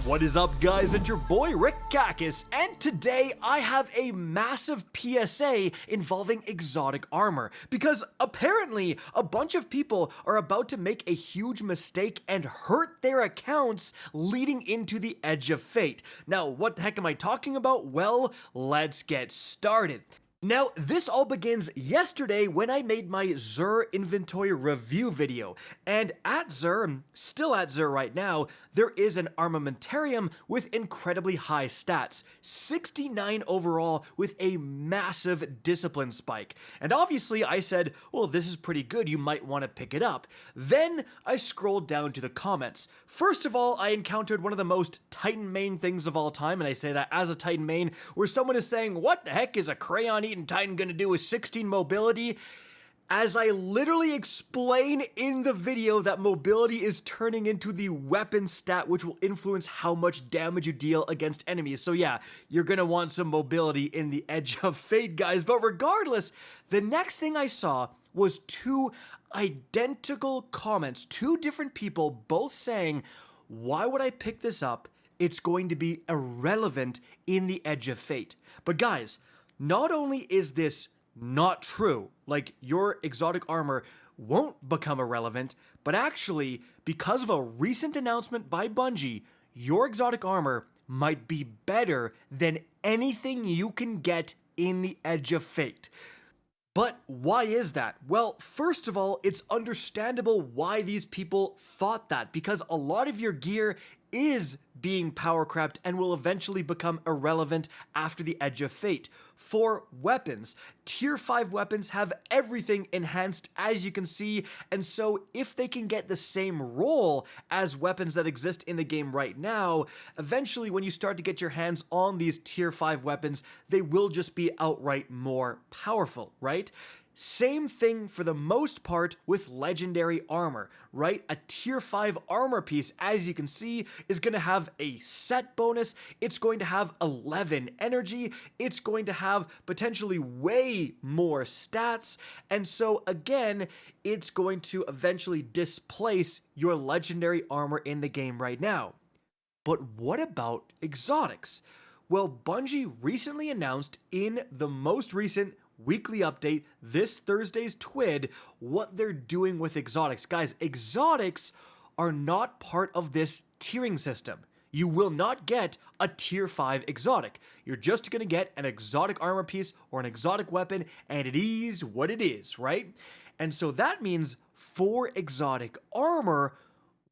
What is up, guys? It's your boy Rick Kakis, and today I have a massive PSA involving exotic armor, because apparently a bunch of people are about to make a huge mistake and hurt their accounts leading into the Edge of Fate. Now, what the heck am I talking about? Well, let's get started. Now, this all begins yesterday when I made my Xur inventory review video, and at Xur, still at Xur right now, there is an armamentarium with incredibly high stats, 69 overall with a massive discipline spike. And obviously I said, well, this is pretty good, you might want to pick it up. Then I scrolled down to the comments. First of all, I encountered one of the most Titan main things of all time, and I say that as a Titan main, where someone is saying, what the heck is a crayon eating Titan gonna do with 16 mobility? As I literally explain in the video that mobility is turning into the weapon stat, which will influence how much damage you deal against enemies. So yeah, you're gonna want some mobility in the Edge of Fate, guys. But regardless, the next thing I saw was two identical comments, two different people both saying, why would I pick this up? It's going to be irrelevant in the Edge of Fate. But guys, not only is this not true, like your exotic armor won't become irrelevant, but actually, because of a recent announcement by Bungie, your exotic armor might be better than anything you can get in the Edge of Fate. But why is that? Well, first of all, it's understandable why these people thought that, because a lot of your gear is being power crept and will eventually become irrelevant after the Edge of Fate. For weapons, tier 5 weapons have everything enhanced, as you can see, and so if they can get the same role as weapons that exist in the game right now, eventually when you start to get your hands on these tier 5 weapons, they will just be outright more powerful, right? Same thing for the most part with legendary armor, right? A tier 5 armor piece, as you can see, is going to have a set bonus, it's going to have 11 energy, it's going to have potentially way more stats, and so again, it's going to eventually displace your legendary armor in the game right now. But what about exotics? Well, Bungie recently announced in the most recent weekly update, this Thursday's TWID, what they're doing with exotics. Guys, exotics are not part of this tiering system. You will not get a tier 5 exotic. You're just gonna get an exotic armor piece or an exotic weapon, and it is what it is, right? And so that means for exotic armor,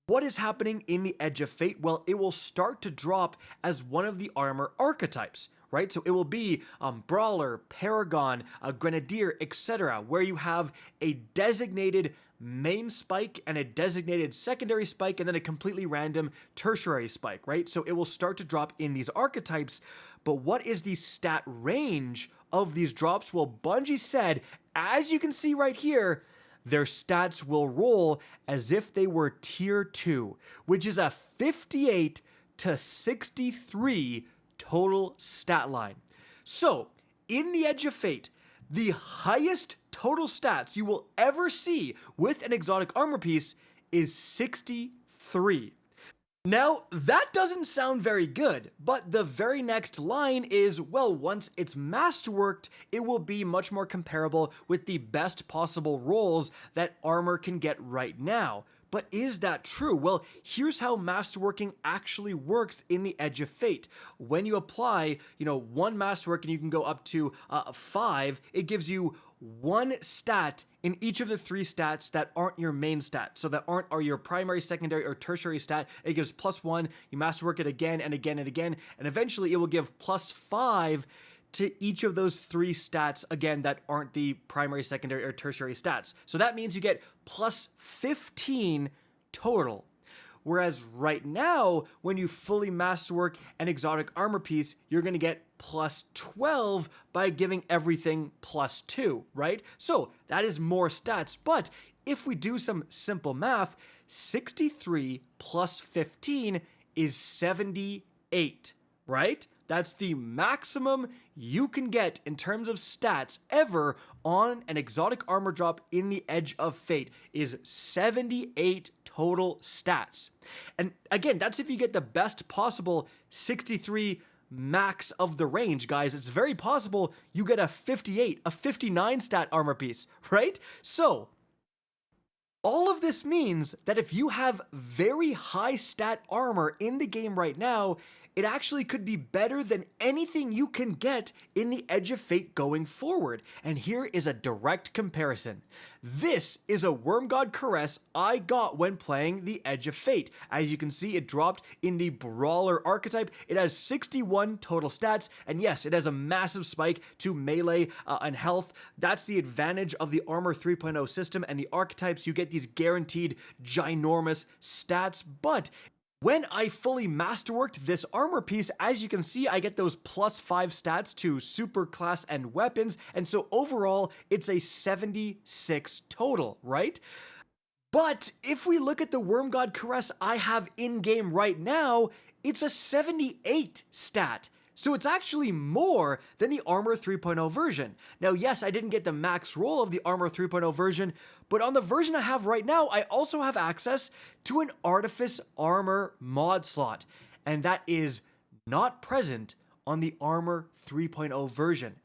what is happening in the Edge of Fate? Well, it will start to drop as one of the armor archetypes, right? So it will be Brawler, Paragon, Grenadier, etc., where you have a designated main spike and a designated secondary spike and then a completely random tertiary spike, right? So it will start to drop in these archetypes, but what is the stat range of these drops? Well, Bungie said, as you can see right here, their stats will roll as if they were tier 2, which is a 58 to 63 total stat line. So, in the Edge of Fate, the highest total stats you will ever see with an exotic armor piece is 63. Now, that doesn't sound very good, but the very next line is, well, once it's masterworked, it will be much more comparable with the best possible rolls that armor can get right now. But is that true? Well, here's how masterworking actually works in the Edge of Fate. When you apply, one masterwork and you can go up to 5, it gives you one stat in each of the 3 stats that aren't your main stat. So that aren't your primary, secondary, or tertiary stat. It gives +1, you masterwork it again and again and again, and eventually it will give +5 to each of those 3 stats, again, that aren't the primary, secondary, or tertiary stats. So that means you get +15 total. Whereas right now, when you fully masterwork an exotic armor piece, you're going to get +12 by giving everything +2, right? So that is more stats. But if we do some simple math, 63 plus 15 is 78, right? That's the maximum you can get in terms of stats ever on an exotic armor drop in the Edge of Fate, is 78 total stats. And again, that's if you get the best possible 63 max of the range, guys. It's very possible you get a 58, a 59 stat armor piece, right? So all of this means that if you have very high stat armor in the game right now, it actually could be better than anything you can get in the Edge of Fate going forward. And here is a direct comparison. This is a Worm God Caress I got when playing the Edge of Fate. As you can see, it dropped in the Brawler archetype. It has 61 total stats, and yes, it has a massive spike to melee and health. That's the advantage of the Armor 3.0 system and the archetypes. You get these guaranteed ginormous stats, but when I fully masterworked this armor piece, as you can see, I get those +5 stats to super class and weapons, and so overall, it's a 76 total, right? But if we look at the Worm God Caress I have in-game right now, it's a 78 stat. So it's actually more than the Armor 3.0 version. Now, yes, I didn't get the max roll of the Armor 3.0 version, but on the version I have right now, I also have access to an Artifice Armor mod slot, and that is not present on the Armor 3.0 version.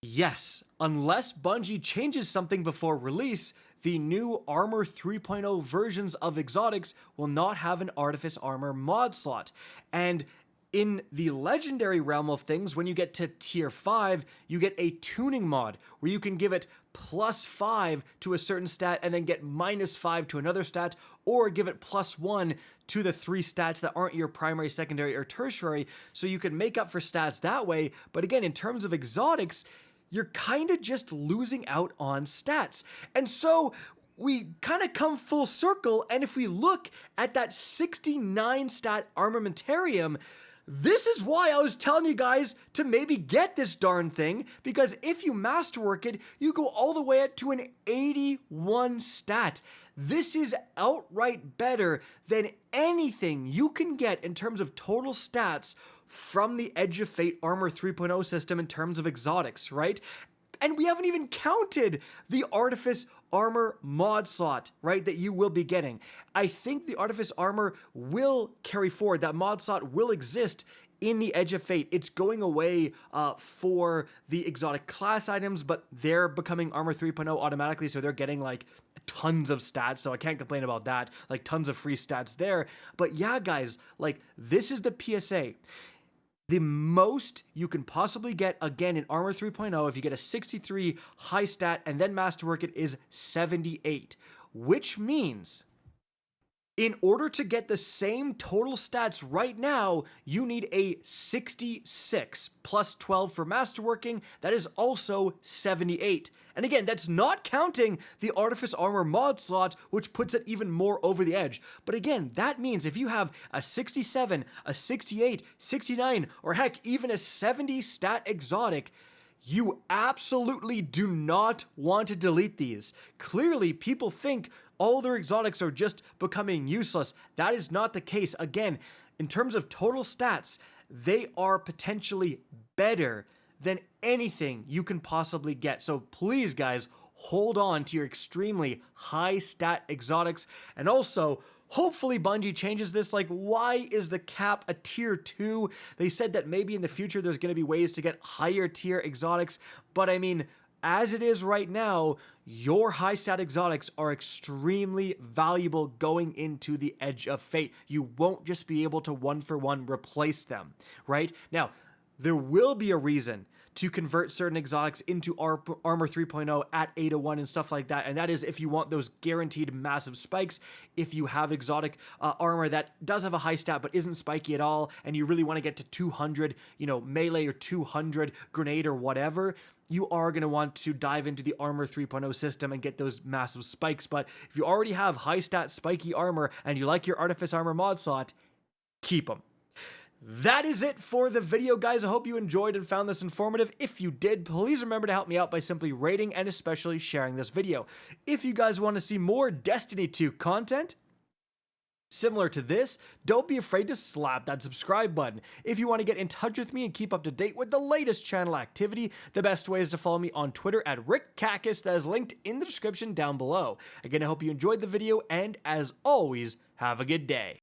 Yes, unless Bungie changes something before release, the new Armor 3.0 versions of exotics will not have an Artifice Armor mod slot, and in the legendary realm of things, when you get to tier 5, you get a tuning mod where you can give it +5 to a certain stat and then get -5 to another stat, or give it +1 to the 3 stats that aren't your primary, secondary, or tertiary, so you can make up for stats that way. But again, in terms of exotics, you're kind of just losing out on stats. And so we kind of come full circle, and if we look at that 69 stat armamentarium, this is why I was telling you guys to maybe get this darn thing, because if you masterwork it, you go all the way up to an 81 stat. This is outright better than anything you can get in terms of total stats from the Edge of Fate Armor 3.0 system in terms of exotics, right? And we haven't even counted the Artifice Armor mod slot, right, that you will be getting. I think the Artifice Armor will carry forward. That mod slot will exist in the Edge of Fate. It's going away for the exotic class items, but they're becoming Armor 3.0 automatically, so they're getting like tons of stats, so I can't complain about that, like tons of free stats there. But yeah, guys, like this is the PSA. The most you can possibly get, again, in Armor 3.0, if you get a 63 high stat and then masterwork it, is 78, which means in order to get the same total stats right now, you need a 66 plus 12 for masterworking. That is also 78. And again, that's not counting the Artifice Armor mod slot, which puts it even more over the edge. But again, that means if you have a 67, a 68, 69, or heck, even a 70 stat exotic, you absolutely do not want to delete these. Clearly, people think all their exotics are just becoming useless. That is not the case. Again, in terms of total stats, they are potentially better than anything you can possibly get. So please, guys, hold on to your extremely high stat exotics. And also, hopefully Bungie changes this. Like, why is the cap a tier 2? They said that maybe in the future there's going to be ways to get higher tier exotics. But I mean, as it is right now, your high stat exotics are extremely valuable going into the Edge of Fate. You won't just be able to one-for-one replace them, right? Now, there will be a reason to convert certain exotics into Armor 3.0 at 801 and stuff like that, and that is if you want those guaranteed massive spikes. If you have exotic armor that does have a high stat but isn't spiky at all, and you really want to get to 200, you know, melee or 200 grenade or whatever, you are going to want to dive into the Armor 3.0 system and get those massive spikes. But if you already have high stat spiky armor and you like your Artifice Armor mod slot, keep them. That is it for the video, guys. I hope you enjoyed and found this informative. If you did, please remember to help me out by simply rating and especially sharing this video. If you guys want to see more Destiny 2 content, Similar to this, don't be afraid to slap that subscribe button. If you want to get in touch with me and keep up to date with the latest channel activity, the best way is to follow me on Twitter at RickCacus, that is linked in the description down below. Again, I hope you enjoyed the video, and as always, have a good day.